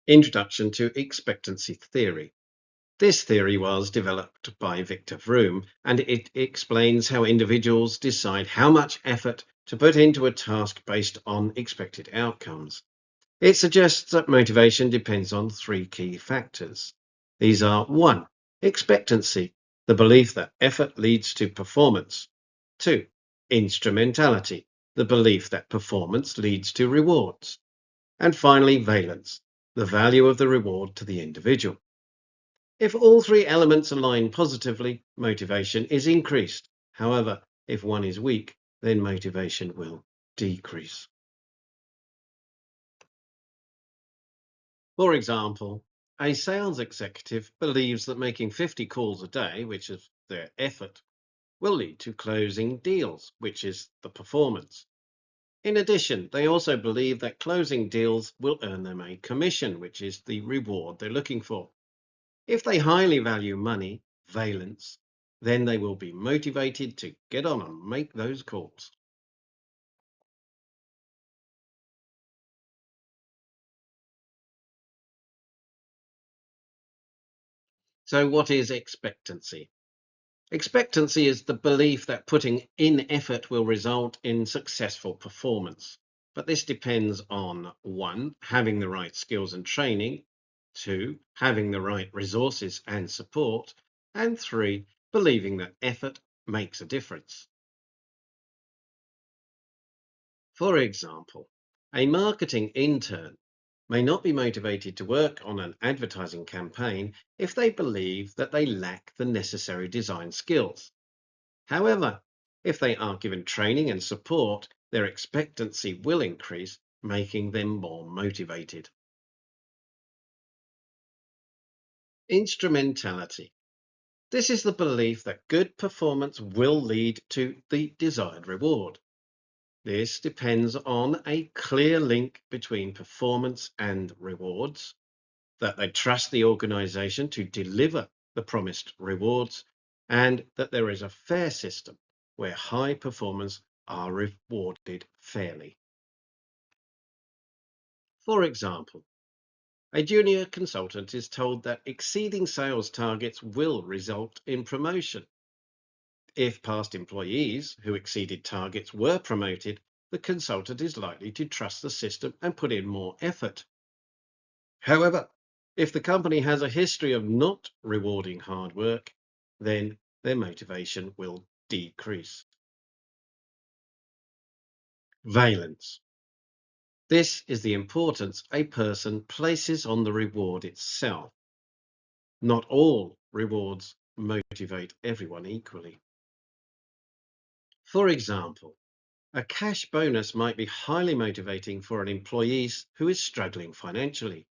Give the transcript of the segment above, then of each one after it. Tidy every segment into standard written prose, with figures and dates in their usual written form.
Introduction to Expectancy Theory. This theory was developed by Victor Vroom, and it explains how individuals decide how much effort to put into a task based on expected outcomes. It suggests that motivation depends on three key factors. These are 1. Expectancy, the belief that effort leads to performance. 2. Instrumentality, the belief that performance leads to rewards. And finally, valence, the value of the reward to the individual. If all three elements align positively, motivation is increased. However, if one is weak, then motivation will decrease. For example, a sales executive believes that making 50 calls a day, which is their effort, will lead to closing deals, which is the performance. In addition, they also believe that closing deals will earn them a commission, which is the reward they're looking for. If they highly value money, valence, then they will be motivated to get on and make those calls. So what is expectancy? Expectancy is the belief that putting in effort will result in successful performance. But this depends on 1, having the right skills and training, 2, having the right resources and support, and 3, believing that effort makes a difference. For example, a marketing intern may not be motivated to work on an advertising campaign if they believe that they lack the necessary design skills. However, if they are given training and support, their expectancy will increase, making them more motivated. Instrumentality. This is the belief that good performance will lead to the desired reward. This depends on a clear link between performance and rewards, that they trust the organization to deliver the promised rewards, and that there is a fair system where high performers are rewarded fairly. For example, a junior consultant is told that exceeding sales targets will result in promotion. If past employees who exceeded targets were promoted, the consultant is likely to trust the system and put in more effort. However, if the company has a history of not rewarding hard work, then their motivation will decrease. Valence. This is the importance a person places on the reward itself. Not all rewards motivate everyone equally. For example, a cash bonus might be highly motivating for an employee who is struggling financially.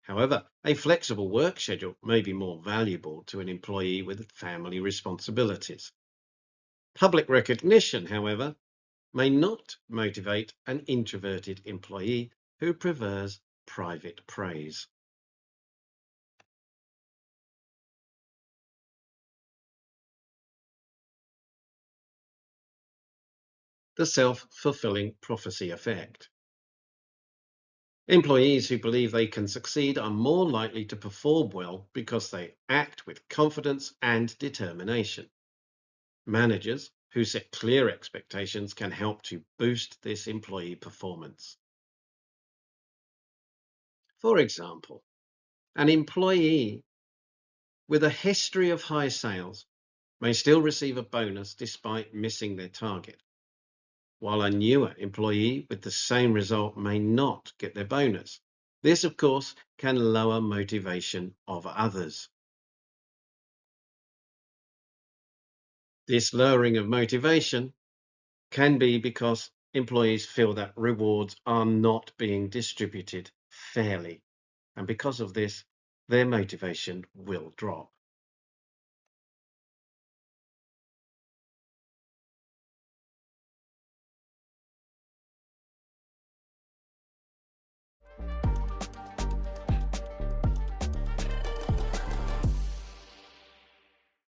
However, a flexible work schedule may be more valuable to an employee with family responsibilities. Public recognition, however, may not motivate an introverted employee who prefers private praise. The self-fulfilling prophecy effect. Employees who believe they can succeed are more likely to perform well because they act with confidence and determination. Managers who set clear expectations can help to boost this employee performance. For example, an employee with a history of high sales may still receive a bonus despite missing their target, while a newer employee with the same result may not get their bonus. This, of course, can lower motivation of others. This lowering of motivation can be because employees feel that rewards are not being distributed fairly, and because of this, their motivation will drop.